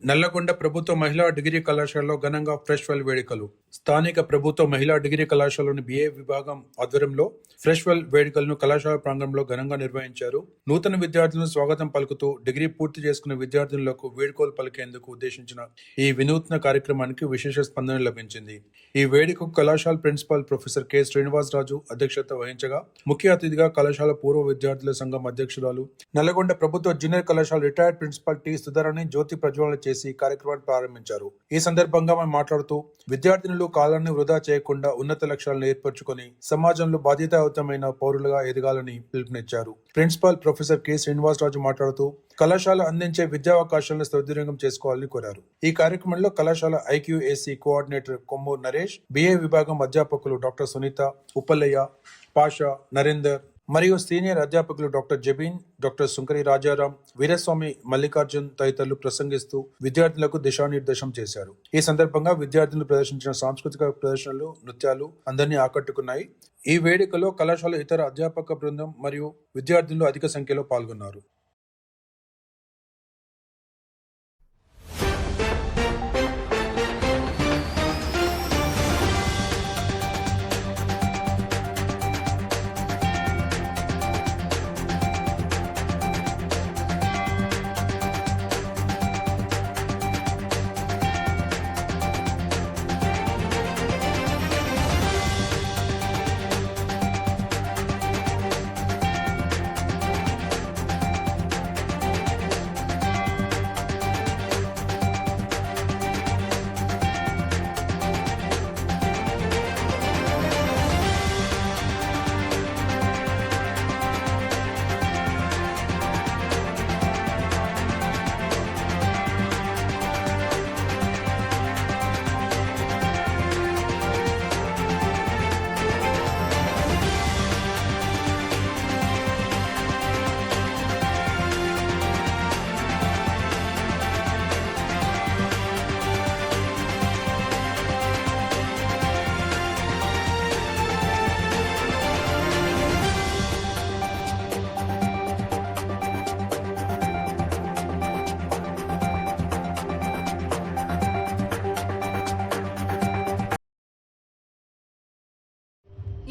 నల్లగొండ ప్రభుత్వ మహిళా డిగ్రీ కళాశాలలో ఘనంగా ఫ్రెష్ వెల్ వేడుకలు. స్థానిక ప్రభుత్వ మహిళా డిగ్రీ కళాశాలలోని బిఏ విభాగం ఆధ్వర్యంలో ఫ్రెష్ వెల్ వేడుకలను కళాశాల ప్రాంగణంలో ఘనంగా నిర్వహించారు. నూతన విద్యార్థులను స్వాగతం పలుకుతూ డిగ్రీ పూర్తి చేసుకున్న విద్యార్థులకు వేడుకలు పలికేందుకు ఉద్దేశించిన ఈ వినూత్న కార్యక్రమానికి విశేష స్పందన లభించింది. ఈ వేడుకకు కళాశాల ప్రిన్సిపాల్ ప్రొఫెసర్ కె శ్రీనివాసరాజు అధ్యక్షత వహించగా ముఖ్య అతిథిగా కళాశాల పూర్వ విద్యార్థుల సంఘం అధ్యక్షురాలు, నల్లగొండ ప్రభుత్వ జూనియర్ కళాశాల రిటైర్డ్ ప్రిన్సిపాల్ టి సుధారాణి జ్యోతి ప్రజ్వలన చేసి కార్యక్రమాన్ని ప్రారంభించారు. ఈ సందర్భంగా ఆమె మాట్లాడుతూ విద్యార్థినులు కాలాన్ని వృధా చేయకుండా ఉన్నత లక్ష్యాలను ఏర్పరచుకొని సమాజంలో బాధ్యతాయుతమైన పౌరులుగా ఎదగాలని పిలుపునిచ్చారు. ప్రిన్సిపాల్ ప్రొఫెసర్ కె శ్రీనివాసరాజు మాట్లాడుతూ కళాశాల అందించే విద్యావకాశాలను సద్వినియోగం చేసుకోవాలని కోరారు. ఈ కార్యక్రమంలో కళాశాల IQAC coordinator Kommuru Naresh, BA విభాగం అధ్యాపకులు డాక్టర్ సునీత, ఉప్పలయ్య, పాషా, నరేందర్ మరియు సీనియర్ అధ్యాపకులు డాక్టర్ జబీన్, డాక్టర్ సుంకరి రాజారాం, వీరస్వామి మల్లికార్జున్ తదితరులు ప్రసంగిస్తూ విద్యార్థులకు దిశానిర్దేశం చేశారు. ఈ సందర్భంగా విద్యార్థులు ప్రదర్శించిన సాంస్కృతిక ప్రదర్శనలు, నృత్యాలు అందరినీ ఆకట్టుకున్నాయి. ఈ వేడుకలో కళాశాల ఇతర అధ్యాపక బృందం మరియు విద్యార్థులు అధిక సంఖ్యలో పాల్గొన్నారు.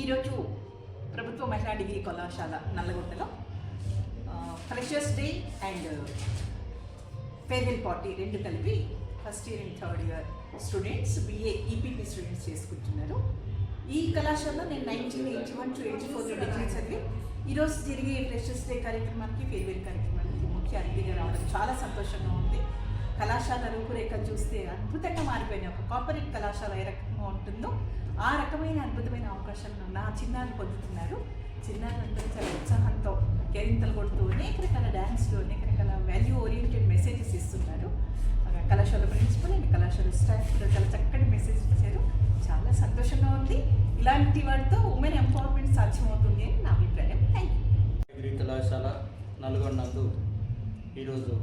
ఈరోజు ప్రభుత్వ మహిళా డిగ్రీ కళాశాల నల్లగొండలో freshers day and farewell party రెండు కలిపి first year and third year students BA EPP students చేసుకుంటున్నారు. ఈ కళాశాలలో నేను 1981 to 84 డిగ్రీ చదివి ఈరోజు జరిగే ఫ్రెషర్స్ డే కార్యక్రమానికి, ఫేర్వెల్ కార్యక్రమానికి ముఖ్య అతిథిగా రావడం చాలా సంతోషంగా ఉంది. కళాశాల రూపురేఖలు చూస్తే అద్భుతంగా మారిపోయినాయి. ఒక కార్పొరేట్ కళాశాల ఏ రకంగా ఉంటుందో ఆ రకమైన అద్భుతమైన అవకాశాలను నా చిన్నారులు పొందుతున్నారు. చిన్నారులందరూ చాలా ఉత్సాహంతో కేరింతలు కొడుతూ అనేక రకాల డ్యాన్స్లు, అనేక రకాల వాల్యూ ఓరియంటెడ్ మెసేజెస్ ఇస్తున్నారు. కళాశాల ప్రిన్సిపల్ అండ్ కళాశాల స్టాఫ్ చాలా చక్కటి మెసేజ్ ఇచ్చారు. చాలా సంతోషంగా ఉంది. ఇలాంటి వాటితో ఉమెన్ ఎంపవర్మెంట్ సాధ్యమవుతుంది అని నా అభిప్రాయం. Thank you. డిగ్రీ కళాశాల నల్గొండందు ఈరోజు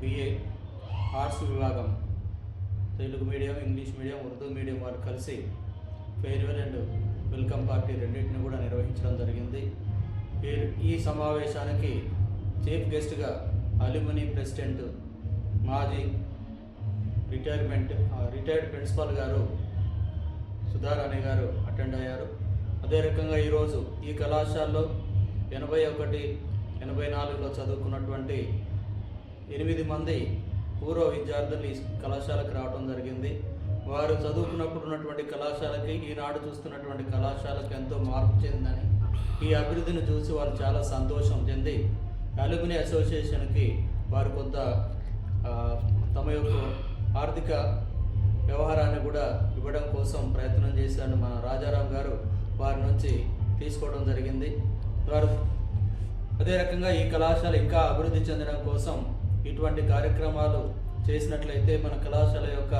బిఏ ఆర్ట్స్ విభాగం Telugu medium, English medium, Urdu medium వారు కలిసి ఫేర్వెల్ అండ్ వెల్కమ్ పార్టీ రెండింటిని కూడా నిర్వహించడం జరిగింది. ఈ సమావేశానికి చీఫ్ గెస్ట్గా అల్యూమినీ ప్రెసిడెంట్, మాజీ రిటైర్డ్ ప్రిన్సిపాల్ గారు సుధారాణి గారు అటెండ్ అయ్యారు. అదే రకంగా ఈరోజు ఈ కళాశాలలో 81, 84లో చదువుకున్నటువంటి 8 మంది పూర్వ విద్యార్థులు ఈ కళాశాలకు రావడం జరిగింది. వారు చదువుకున్నప్పుడు ఉన్నటువంటి కళాశాలకి ఈనాడు చూస్తున్నటువంటి కళాశాలకు ఎంతో మార్పు చెందని, ఈ అభివృద్ధిని చూసి వారు చాలా సంతోషం చెంది అల్యూమినీ అసోసియేషన్కి వారు కొంత తమ యొక్క ఆర్థిక వ్యవహారాన్ని కూడా ఇవ్వడం కోసం ప్రయత్నం చేశారు. మన రాజారాం గారు వారి నుంచి తీసుకోవడం జరిగింది. వారు అదే రకంగా ఈ కళాశాల ఇంకా అభివృద్ధి చెందడం కోసం ఇటువంటి కార్యక్రమాలు చేసినట్లయితే మన కళాశాల యొక్క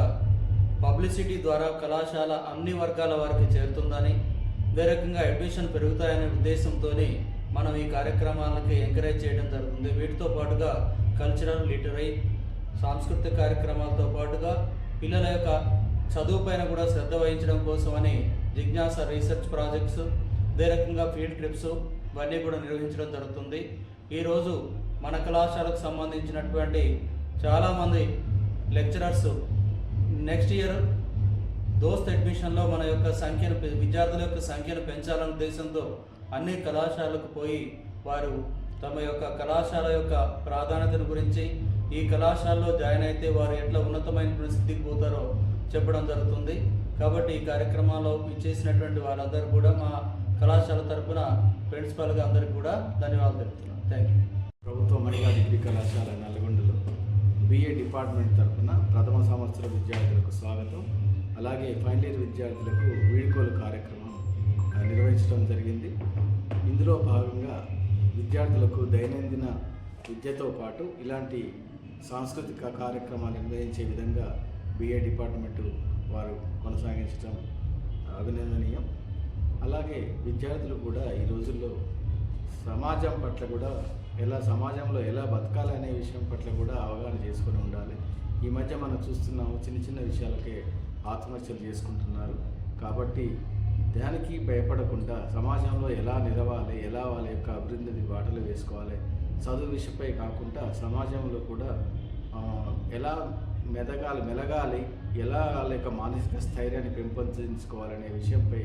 పబ్లిసిటీ ద్వారా కళాశాల అన్ని వర్గాల వారికి చేరుతుందని, అదే రకంగా అడ్మిషన్ పెరుగుతాయనే ఉద్దేశంతో మనం ఈ కార్యక్రమాలకి ఎంకరేజ్ చేయడం జరుగుతుంది. వీటితో పాటుగా కల్చరల్, లిటరీ, సాంస్కృతిక కార్యక్రమాలతో పాటుగా పిల్లల యొక్క చదువు పైన కూడా శ్రద్ధ వహించడం కోసమని జిజ్ఞాస రీసెర్చ్ ప్రాజెక్ట్స్, అదే రకంగా ఫీల్డ్ ట్రిప్స్ ఇవన్నీ కూడా నిర్వహించడం జరుగుతుంది. ఈరోజు మన కళాశాలకు సంబంధించినటువంటి చాలామంది లెక్చరర్స్ నెక్స్ట్ ఇయర్ దోస్త్ అడ్మిషన్లో మన యొక్క సంఖ్యను విద్యార్థుల యొక్క సంఖ్యను పెంచాలనే ఉద్దేశంతో అన్ని కళాశాలకు పోయి వారు తమ యొక్క కళాశాల యొక్క ప్రాధాన్యతను గురించి ఈ కళాశాలలో జాయిన్ అయితే వారు ఎట్లా ఉన్నతమైన స్థితికి పోతారో చెప్పడం జరుగుతుంది. కాబట్టి ఈ కార్యక్రమాల్లో ఇచ్చేసినటువంటి వాళ్ళందరూ కూడా మా కళాశాల తరఫున ప్రిన్సిపాల్గా అందరికీ కూడా ధన్యవాదాలు తెలుపుతున్నాను. Thank you. ప్రభుత్వ మహిళా డిగ్రీ కళాశాల నల్గొండలో BA డిపార్ట్మెంట్ తరఫున ప్రథమ సంవత్సర విద్యార్థులకు స్వాగతం, అలాగే ఫైనల్ ఇయర్ విద్యార్థులకు వీడ్కోలు కార్యక్రమం నిర్వహించడం జరిగింది. ఇందులో భాగంగా విద్యార్థులకు దైనందిన విద్యతో పాటు ఇలాంటి సాంస్కృతిక కార్యక్రమాలు నిర్వహించే విధంగా BA డిపార్ట్మెంటు వారు కొనసాగించడం అభినందనీయం. అలాగే విద్యార్థులు కూడా ఈ రోజుల్లో సమాజం పట్ల కూడా సమాజంలో ఎలా బతకాలనే విషయం పట్ల కూడా అవగాహన చేసుకొని ఉండాలి. ఈ మధ్య మనం చూస్తున్నాము, చిన్న చిన్న విషయాలకే ఆత్మహత్యలు చేసుకుంటున్నారు. కాబట్టి దానికి భయపడకుండా సమాజంలో ఎలా నిలవాలి, ఎలా వాళ్ళ యొక్క అభివృద్ధిని బాటలు వేసుకోవాలి, చదువు విషయపై కాకుండా సమాజంలో కూడా ఎలా మెలగాలి, ఎలా వాళ్ళ యొక్క మానసిక స్థైర్యాన్ని పెంపొందించుకోవాలనే విషయంపై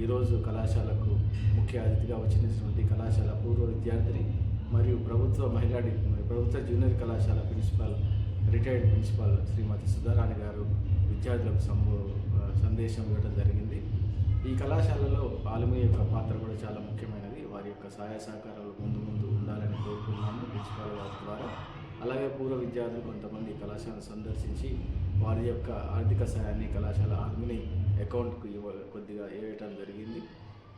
ఈరోజు కళాశాలకు ముఖ్య అతిథిగా వచ్చినటువంటి కళాశాల పూర్వ విద్యార్థిని మరియు ప్రభుత్వ జూనియర్ కళాశాల ప్రిన్సిపాల్, రిటైర్డ్ ప్రిన్సిపాల్ శ్రీమతి సుధారాణి గారు విద్యార్థులకు సందేశం ఇవ్వడం జరిగింది. ఈ కళాశాలలో ఆలుమీ యొక్క పాత్ర కూడా చాలా ముఖ్యమైనది. వారి యొక్క సహాయ సహకారాలు ముందు ఉండాలని కోరుకున్నాము ప్రిన్సిపాల్ గారి ద్వారా. అలాగే పూర్వ విద్యార్థులు కొంతమంది కళాశాలను సందర్శించి వారి యొక్క ఆర్థిక సహాయాన్ని కళాశాల ఆలుమీ అకౌంట్కు కొద్దిగా వేయటం జరిగింది.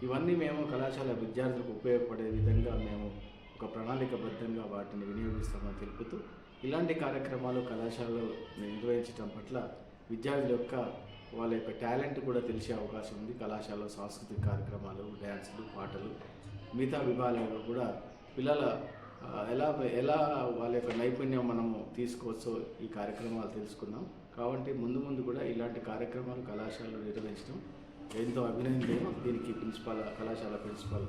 ఇవన్నీ మేము కళాశాల విద్యార్థులకు ఉపయోగపడే విధంగా మేము ఒక ప్రణాళికబద్ధంగా వాటిని వినియోగిస్తామని తెలుపుతూ, ఇలాంటి కార్యక్రమాలు కళాశాలలో నిర్వహించడం పట్ల విద్యార్థుల యొక్క వాళ్ళ యొక్క టాలెంట్ కూడా తెలిసే అవకాశం ఉంది. కళాశాలలో సాంస్కృతిక కార్యక్రమాలు, డ్యాన్సులు, పాటలు, మిగతా విభాగాల్లో కూడా పిల్లల ఎలా వాళ్ళ యొక్క నైపుణ్యం మనము తీసుకోవచ్చో ఈ కార్యక్రమాలు తెలుసుకున్నాం. కాబట్టి ముందు కూడా ఇలాంటి కార్యక్రమాలు కళాశాలలో నిర్వహించడం ఎంతో అభినందనీయం. దీనికి కళాశాల ప్రిన్సిపాల్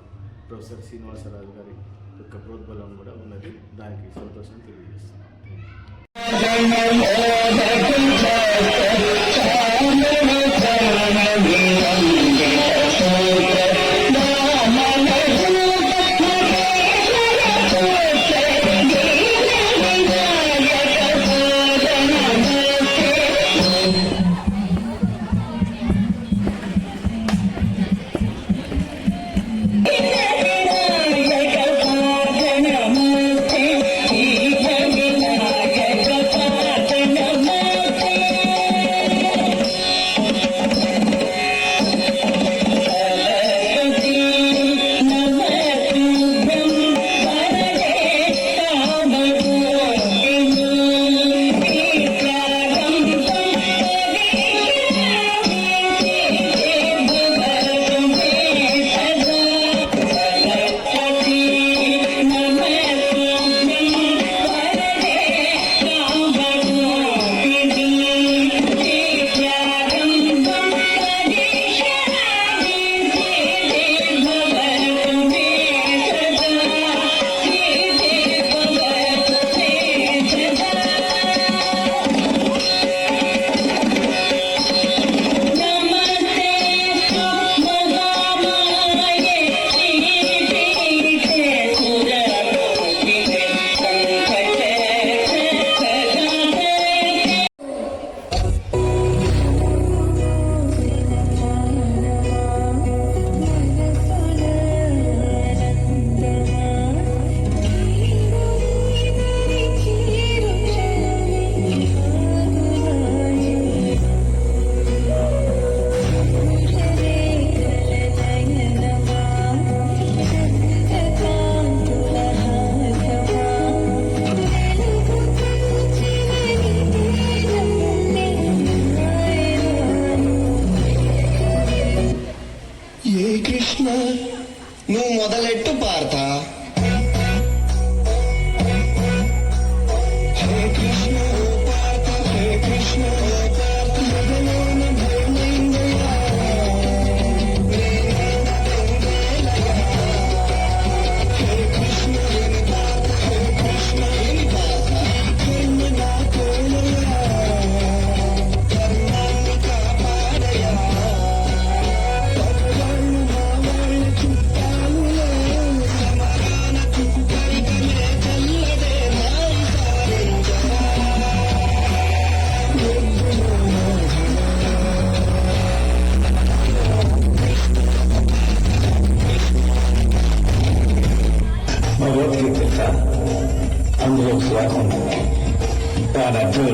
ప్రొఫెసర్ శ్రీనివాసరాజు గారి యొక్క ప్రోద్బలం కూడా ఉన్నది. దానికి సంతోషం తెలియజేస్తున్నాం.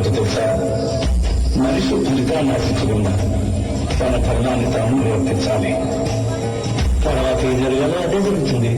ఏమిటో తెలుసా? మనిషి ఫలితాన్ని ఆశించకుండా తన ధర్మాన్ని తాను నిర్వర్తించాలి. తర్వాత ఏం జరగాలో అదే జరుగుతుంది.